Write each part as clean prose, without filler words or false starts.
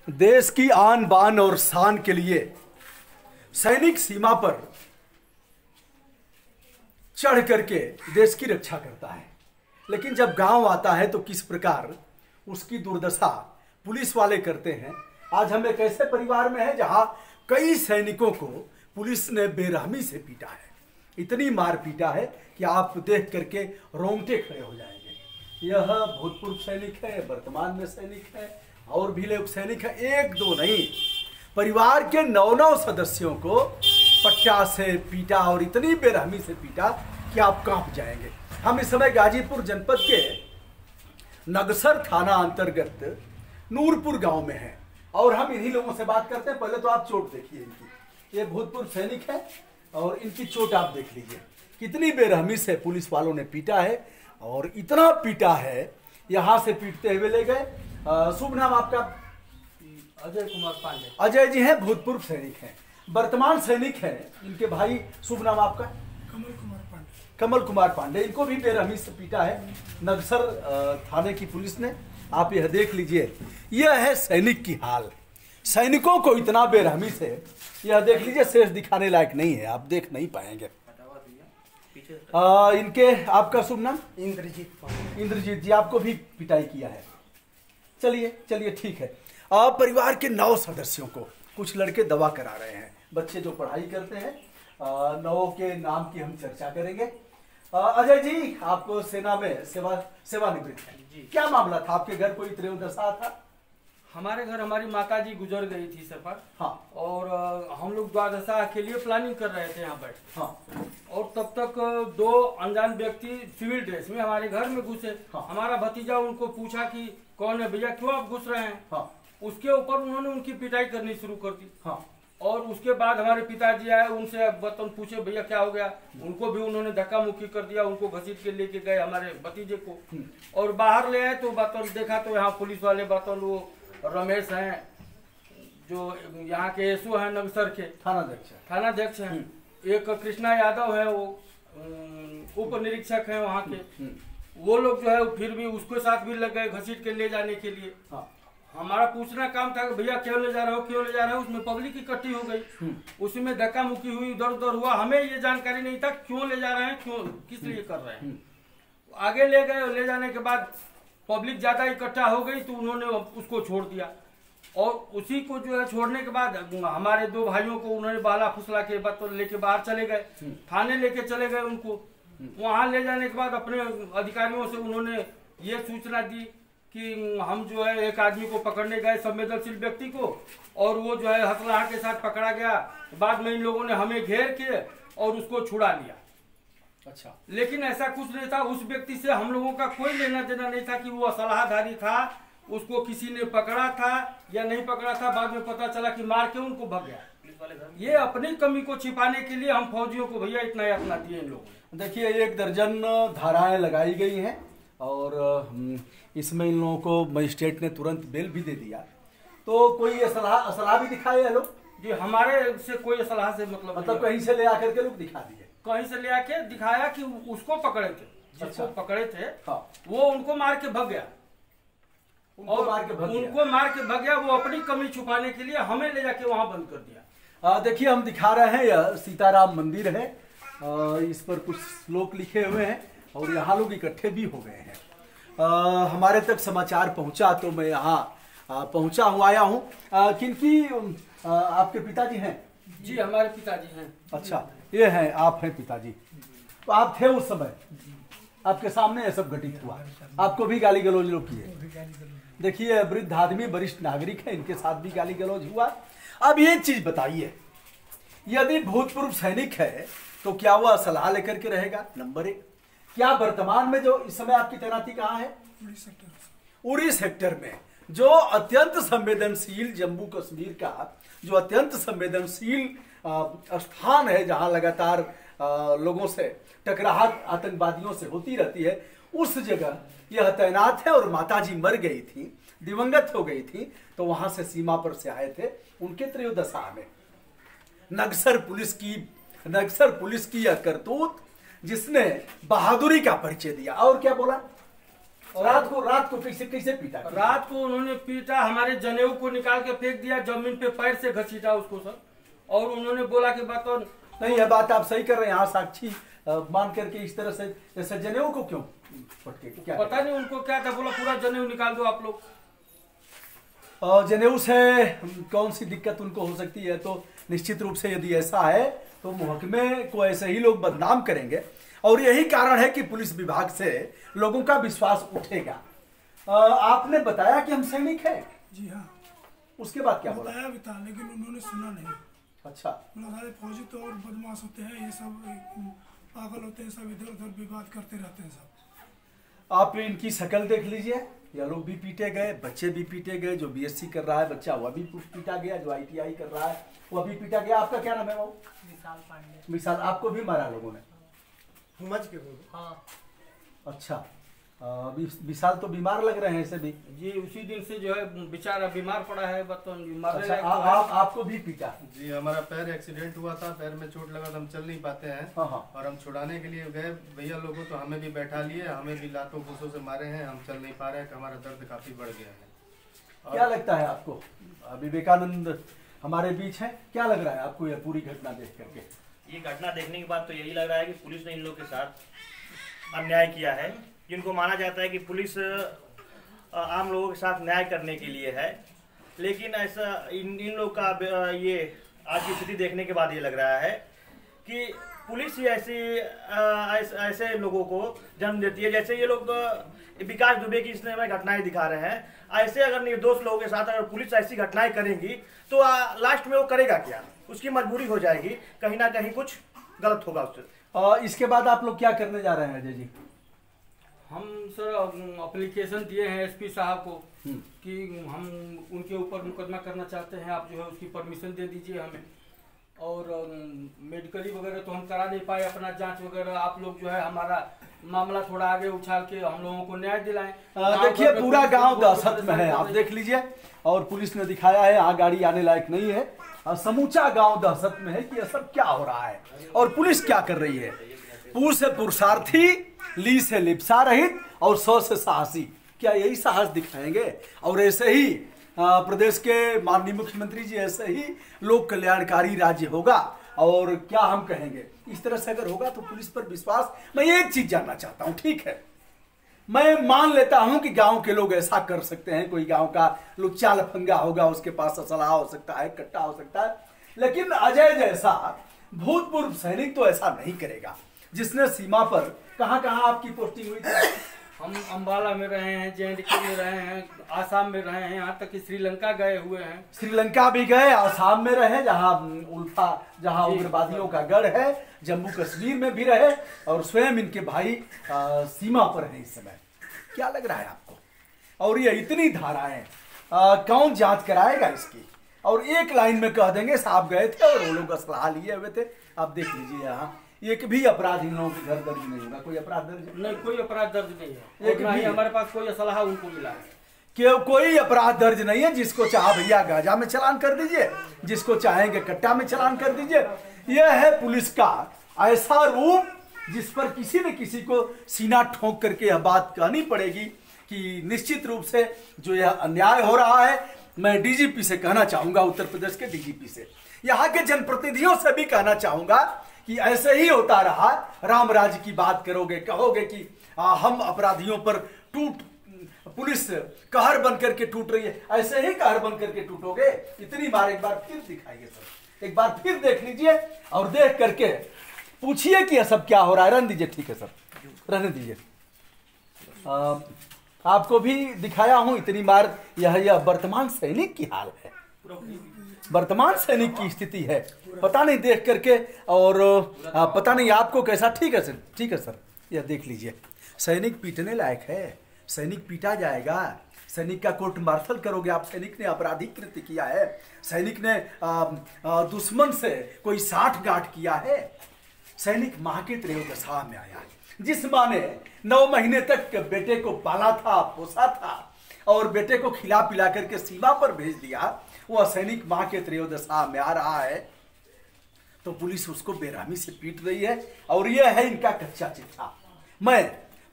देश की आन बान और शान के लिए सैनिक सीमा पर चढ़ करके देश की रक्षा करता है, लेकिन जब गांव आता है तो किस प्रकार उसकी दुर्दशा पुलिस वाले करते हैं। आज हम एक ऐसे परिवार में हैं जहां कई सैनिकों को पुलिस ने बेरहमी से पीटा है, इतनी मार पीटा है कि आप देख करके रोंगटे खड़े हो जाएंगे। यह भूतपूर्व सैनिक है, वर्तमान में सैनिक है, और भी लोग सैनिक है, एक दो नहीं, परिवार के 9 सदस्यों को पट्टा से पीटा और इतनी बेरहमी से पीटा कि आप कांप जाएंगे। हम इस समय गाजीपुर जनपद के नगसर थाना अंतर्गत नूरपुर गांव में हैं और हम इन्हीं लोगों से बात करते हैं। पहले तो आप चोट देखिए इनकी, ये भूतपूर्व सैनिक है और इनकी चोट आप देख लीजिए, कितनी बेरहमी से पुलिस वालों ने पीटा है और इतना पीटा है, यहां से पीटते हुए ले गए। शुभ नाम आपका? अजय कुमार पांडे। अजय जी हैं, भूतपूर्व सैनिक हैं, वर्तमान सैनिक हैं। इनके भाई, शुभ नाम आपका? कमल कुमार पांडे। कमल कुमार पांडे, इनको भी बेरहमी से पीटा है नगसर थाने की पुलिस ने। आप यह देख लीजिए, यह है सैनिक की हाल। सैनिकों को इतना बेरहमी से, यह देख लीजिए, शेष दिखाने लायक नहीं है, आप देख नहीं पाएंगे। इनके, आपका शुभ नाम? इंद्रजीत। इंद्रजीत जी, आपको भी पिटाई किया है। चलिए चलिए ठीक है। परिवार के 9 सदस्यों को, कुछ लड़के दवा करा रहे हैं, बच्चे जो पढ़ाई करते हैं, 9 के नाम की हम चर्चा करेंगे। अजय जी, आप सेना में सेवानिवृत्त हैं, क्या मामला था? आपके घर कोई त्रयोदशा था? हमारे घर हमारी माता जी गुजर गई थी सफर। हाँ। और हम लोग द्वादशा के लिए प्लानिंग कर रहे थे यहाँ पर। हाँ। और तब तक 2 अनजान व्यक्ति सिविल ड्रेस में हमारे घर में घुसे। हाँ। हमारा भतीजा उनको पूछा कि कौन है भैया, क्यों आप घुस रहे हैं? हाँ। उसके ऊपर उन्होंने उनकी पिटाई करनी शुरू कर दी। हाँ। और उसके बाद हमारे पिताजी आए, उनसे बर्तन पूछे भैया क्या हो गया, उनको भी उन्होंने धक्का मुक्की कर दिया, उनको घसीट के लेके गए हमारे भतीजे को। और बाहर ले आए तो बर्तन देखा तो यहाँ पुलिस वाले बर्तन, वो रमेश हैं जो यहाँ के एसओ हैं नगसर के, थानाध्यक्ष हैं, एक कृष्णा यादव है, वो उप निरीक्षक हैं वहाँ के, वो लोग जो है फिर भी उसके साथ भी लग गए घसीट के ले जाने के लिए। हाँ। हमारा पूछना काम था कि भैया क्यों ले जा रहे हो, क्यों ले जा रहे हो? उसमें पब्लिक इकट्ठी हो गई, उसमें धक्का मुक्की हुई, इधर उधर हुआ, हमें ये जानकारी नहीं था क्यों ले जा रहे हैं, क्यों किस लिए कर रहे हैं। आगे ले गए, ले जाने के बाद पब्लिक ज्यादा इकट्ठा हो गई तो उन्होंने उसको छोड़ दिया। और उसी को जो है छोड़ने के बाद हमारे 2 भाइयों को उन्होंने बाला फुसला के बाद तो लेके बाहर चले गए, थाने लेके चले गए उनको। वहां ले जाने के बाद अपने अधिकारियों से उन्होंने ये सूचना दी कि हम जो है एक आदमी को पकड़ने गए, संवेदनशील व्यक्ति को, और वो जो है हथकड़ी के साथ पकड़ा गया। बाद में इन लोगों ने हमें घेर के और उसको छुड़ा लिया। अच्छा। लेकिन ऐसा कुछ नहीं था, उस व्यक्ति से हम लोगों का कोई लेना देना नहीं था कि वो असलाहधारी था, उसको किसी ने पकड़ा था या नहीं पकड़ा था। बाद में पता चला कि मार के उनको भग गया। ये अपनी कमी को छिपाने के लिए हम फौजियों को भैया इतना यातना दिए इन लोगों ने। देखिए, 1 दर्जन धाराएं लगाई गई हैं और इसमें इन लोगों को मजिस्ट्रेट ने तुरंत बेल भी दे दिया। तो कोई असलाह भी दिखाए हैं लोग? जी, हमारे से कोई असलाह से मतलब कहीं से ले आकर के लोग दिखा दिए? कहीं से ले आके दिखाया कि उसको पकड़े थे, जिसको पकड़े थे। हाँ। वो उनको मार के भग गया, उनको मार के भग गया। वो अपनी कमी छुपाने के लिए हमें ले जाके वहां बंद कर दिया। देखिए, हम दिखा रहे हैं, यह सीताराम मंदिर है, इस पर कुछ श्लोक लिखे हुए हैं और यहाँ लोग इकट्ठे भी हो गए हैं। हमारे तक समाचार पहुंचा तो मैं यहाँ पहुंचा हूँ, आया हूँ। किनकी, आपके पिताजी हैं? जी, हमारे पिताजी हैं। अच्छा, ये हैं, आप हैं पिताजी। तो आप थे उस समय, आपके सामने ये सब घटित हुआ, आपको भी गाली गलौज लोग किए? देखिए, वृद्ध आदमी, वरिष्ठ नागरिक है, इनके साथ भी गाली गलौज हुआ। अब ये चीज बताइए, यदि भूतपूर्व सैनिक है तो क्या वह सलाह लेकर के रहेगा? नंबर 1, क्या वर्तमान में जो इस समय आपकी तैनाती कहाँ है? उड़ी सेक्टर में, जो अत्यंत संवेदनशील, जम्मू कश्मीर का जो अत्यंत संवेदनशील स्थान है, जहां लगातार लोगों से टकराहट आतंकवादियों से होती रहती है, उस जगह यह तैनात है। और माताजी मर गई थी, दिवंगत हो गई थी, तो वहां से सीमा पर से आए थे। उनके त्रयोदशा में नगसर पुलिस की यह करतूत, जिसने बहादुरी का परिचय दिया। और क्या बोला? और रात को कैसे कैसे पीटा? रात को उन्होंने पीटा, हमारे जनेऊ को निकाल के फेंक दिया, जमीन पे पैर से घसीटा उसको सर। और उन्होंने बोला कि बात नहीं, यह बात आप सही कर रहे हैं। यहाँ साक्षी मान करके इस तरह से जैसे जनेऊ को क्यों पटके? क्या पता नहीं उनको क्या था, बोला पूरा जनेऊ निकाल दो आप लोग। जनेऊ से कौन सी दिक्कत उनको हो सकती है? तो निश्चित रूप से यदि ऐसा है तो मुहकमे को ऐसे ही लोग बदनाम करेंगे, और यही कारण है कि पुलिस विभाग से लोगों का विश्वास उठेगा। आपने बताया कि हम सैनिक हैं। जी हाँ। उसके बाद क्या बोला? बताया भी था, लेकिन उन्होंने सुना नहीं। अच्छा, सारे फौजी तो और बदमाश होते हैं, ये सब पागल होते हैं, सब इधर उधर विवाद करते रहते हैं सब। आप इनकी शक्ल देख लीजिए, यह लोग भी पीटे गए, बच्चे भी पीटे गए। जो बीएससी कर रहा है बच्चा वह भी पीटा गया, जो आईटीआई कर रहा है वह भी पीटा गया। आपका क्या नाम है बाबू? विशाल पांडे। विशाल, आपको भी मारा लोगों ने? समझ के बोलो। हाँ। अच्छा, विशाल तो बीमार लग रहे हैं ऐसे भी। जी, उसी दिन से जो है बेचारा बीमार पड़ा है। अच्छा, आपको भी पीटा? जी, हमारा पैर एक्सीडेंट हुआ था, पैर में चोट लगा तो हम चल नहीं पाते हैं। हाँ। और हम छुड़ाने के लिए गए भैया लोगों, तो हमें भी बैठा लिए, हमें भी लातों घूसों से मारे हैं, हम चल नहीं पा रहे हैं। हमारा दर्द काफी बढ़ गया है। क्या लगता है आपको? विवेकानंद हमारे बीच है, क्या लग रहा है आपको यह पूरी घटना देख करके? ये घटना देखने के बाद तो यही लग रहा है कि पुलिस ने इन लोगों के साथ अन्याय किया है। जिनको माना जाता है कि पुलिस आम लोगों के साथ न्याय करने के लिए है, लेकिन ऐसा इन लोग का ये आज की स्थिति देखने के बाद ये लग रहा है कि पुलिस ही ऐसे लोगों को जन्म देती है। जैसे ये लोग विकास दुबे की इसमें घटनाएं दिखा रहे हैं, ऐसे अगर निर्दोष लोगों के साथ अगर पुलिस ऐसी घटनाएं करेंगी तो लास्ट में वो करेगा क्या? उसकी मजबूरी हो जाएगी, कहीं ना कहीं कुछ गलत होगा उससे। इसके बाद आप लोग क्या करने जा रहे हैं अजय जी? हम सर एप्लीकेशन दिए हैं एसपी साहब को कि हम उनके ऊपर मुकदमा करना चाहते हैं, आप जो है उसकी परमिशन दे दीजिए हमें। और मेडिकली वगैरह तो हम करा नहीं पाए, अपना जांच वगैरह आप लोग जो है हमारा मामला थोड़ा आगे उछाल के हम लोगों को न्याय दिलाएं। देखिए, पूरा गांव दहशत में है, आप देख लीजिए। और पुलिस ने दिखाया है, यहाँ गाड़ी आने लायक नहीं है। समूचा गांव दहशत में है कि यह सब क्या हो रहा है और पुलिस क्या कर रही है। पू से पुरुषार्थी, ली से लिप्सा रहित और सौ से साहसी। क्या यही साहस दिखाएंगे? और ऐसे ही प्रदेश के माननीय मुख्यमंत्री जी, ऐसे ही लोक कल्याणकारी राज्य होगा। और क्या हम कहेंगे, इस तरह से अगर होगा तो पुलिस पर विश्वास। मैं एक चीज जानना चाहता हूं, ठीक है, मैं मान लेता हूं कि गांव के लोग ऐसा कर सकते हैं, कोई गांव का लुच्चा लफंगा होगा, उसके पास असला हो सकता है, कट्टा हो सकता है, लेकिन अजय जैसा भूतपूर्व सैनिक तो ऐसा नहीं करेगा, जिसने सीमा पर कहां आपकी पोस्टिंग हुई थी? हम अंबाला में रहे हैं, JNK में रहे हैं, आसाम में रहे हैं, यहाँ तक कि श्रीलंका गए हुए हैं। श्रीलंका भी गए, आसाम में रहे जहाँ उग्रवादियों का गढ़ है, जम्मू कश्मीर में भी रहे, और स्वयं इनके भाई सीमा पर हैं इस समय। क्या लग रहा है आपको? और ये इतनी धाराएं, कौन जांच कराएगा इसकी? और एक लाइन में कह देंगे साहब गए थे और वो लोग असलाह लिए हुए थे। आप देख लीजिए, यहाँ एक भी अपराध इन लोगों के घर दर्ज नहीं होगा। कोई अपराध दर्ज नहीं, कोई अपराध दर्ज नहीं है। एक नहीं हमारे पास कोई असलाह उनको मिला है कि कोई अपराध दर्ज नहीं है। जिसको चाहे भैया गांजा में चलान कर दीजिए, जिसको चाहेंगे कट्टा में चलान कर दीजिए। यह है पुलिस का ऐसा रूप जिस पर किसी न किसी को सीना ठोक करके यह बात कहनी पड़ेगी कि निश्चित रूप से जो यह अन्याय हो रहा है, मैं डीजीपी से कहना चाहूंगा, उत्तर प्रदेश के डीजीपी से, यहाँ के जनप्रतिनिधियों से भी कहना चाहूंगा कि ऐसे ही होता रहा, राम राज्य की बात करोगे, कहोगे कि हम अपराधियों पर पुलिस कहर बन करके टूट रही है, ऐसे ही कहर बन करके टूटोगे। इतनी बार एक बार फिर दिखाइए सर, एक बार फिर देख लीजिए और देख करके पूछिए कि यह सब क्या हो रहा है। रहने दीजिए, ठीक है सर, रहने दीजिए। आपको भी दिखाया हूं इतनी बार। यह वर्तमान सैनिक की हाल है, वर्तमान सैनिक की स्थिति है। पता नहीं देख करके, और पता नहीं आपको कैसा। ठीक है सर, ठीक है सर, यह देख लीजिए। सैनिक पीटने लायक है, सैनिक पीटा जाएगा। सैनिक का कोर्ट मार्शल करोगे आप। सैनिक ने आपराधिक कृत्य किया है, सैनिक ने दुश्मन से कोई साठगांठ किया है। सैनिक मां के त्रयोदशा में आया, जिस मां ने 9 महीने तक बेटे को पाला था, पोसा था और बेटे को खिला पिला करके सीमा पर भेज दिया, वह सैनिक मां के त्रयोदशा में आ रहा है तो पुलिस उसको बेरहमी से पीट रही है। और यह है इनका कच्चा चिट्ठा। मैं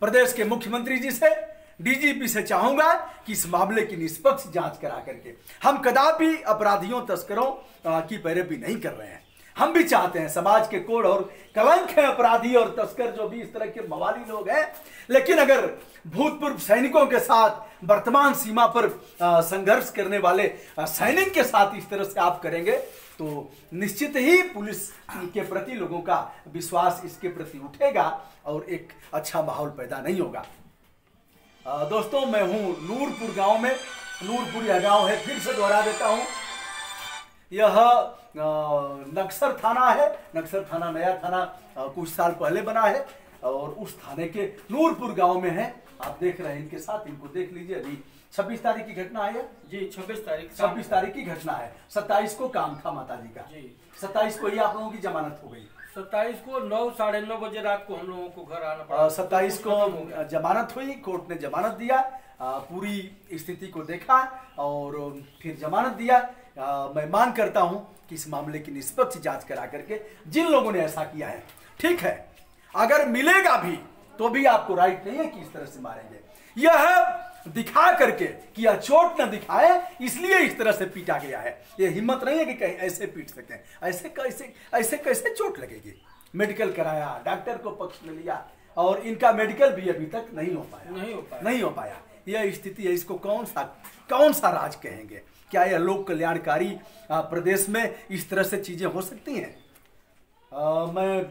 प्रदेश के मुख्यमंत्री जी से डीजीपी से चाहूंगा कि इस मामले की निष्पक्ष जांच करा करके, हम कदापि अपराधियों तस्करों की पैरवी नहीं कर रहे हैं। हम भी चाहते हैं, समाज के कोड और कलंक है अपराधी और तस्कर जो भी इस तरह के मवाली लोग हैं, लेकिन अगर भूतपूर्व सैनिकों के साथ वर्तमान सीमा पर संघर्ष करने वाले सैनिक के साथ इस तरह से आप करेंगे तो निश्चित ही पुलिस के प्रति लोगों का विश्वास इसके प्रति उठेगा और एक अच्छा माहौल पैदा नहीं होगा। दोस्तों, मैं हूं नूरपुर गांव में। नूरपुर यह गांव है, फिर से दोहरा देता हूं, यह नक्सर थाना है। नक्सर थाना नया थाना कुछ साल पहले बना है और उस थाने के नूरपुर गांव में है। आप देख रहे हैं इनके साथ, इनको देख लीजिए। अभी 26 तारीख की घटना है जी, 26 तारीख की घटना है। 27 को काम था माता जी का जी। 27 को ही आप लोगों की जमानत हो गई। 27 को 9 साढ़े 9 बजे रात को हम लोगों को घर आना पड़ा। 27 को जमानत हुई, कोर्ट ने जमानत दिया, पूरी स्थिति को देखा और फिर जमानत दिया। मैं मांग करता हूं कि इस मामले की निष्पक्ष जांच करा करके जिन लोगों ने ऐसा किया है, ठीक है, अगर मिलेगा भी तो भी आपको राइट नहीं है कि इस तरह से मारेंगे। यह दिखा करके कि यह चोट न दिखाए इसलिए इस तरह से पीटा गया है। यह हिम्मत नहीं है कि कहीं ऐसे पीट सके। ऐसे कैसे चोट लगेगी। मेडिकल कराया, डॉक्टर को पक्ष में लिया और इनका मेडिकल भी अभी तक नहीं हो पाया। यह स्थिति है, इसको कौन सा राज कहेंगे? क्या यह लोक कल्याणकारी प्रदेश में इस तरह से चीजें हो सकती हैं? मैं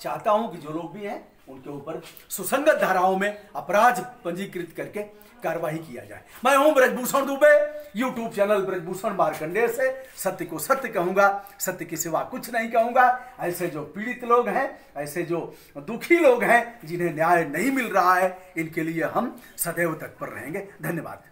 चाहता हूं कि जो लोग भी हैं उनके ऊपर सुसंगत धाराओं में अपराध पंजीकृत करके कार्रवाई किया जाए। मैं हूं ब्रजभूषण दुबे, यूट्यूब चैनल ब्रजभूषण मार्कंडेय से सत्य को सत्य कहूंगा, सत्य के सिवा कुछ नहीं कहूंगा। ऐसे जो पीड़ित लोग हैं, ऐसे जो दुखी लोग हैं, जिन्हें न्याय नहीं मिल रहा है, इनके लिए हम सदैव तत्पर रहेंगे। धन्यवाद।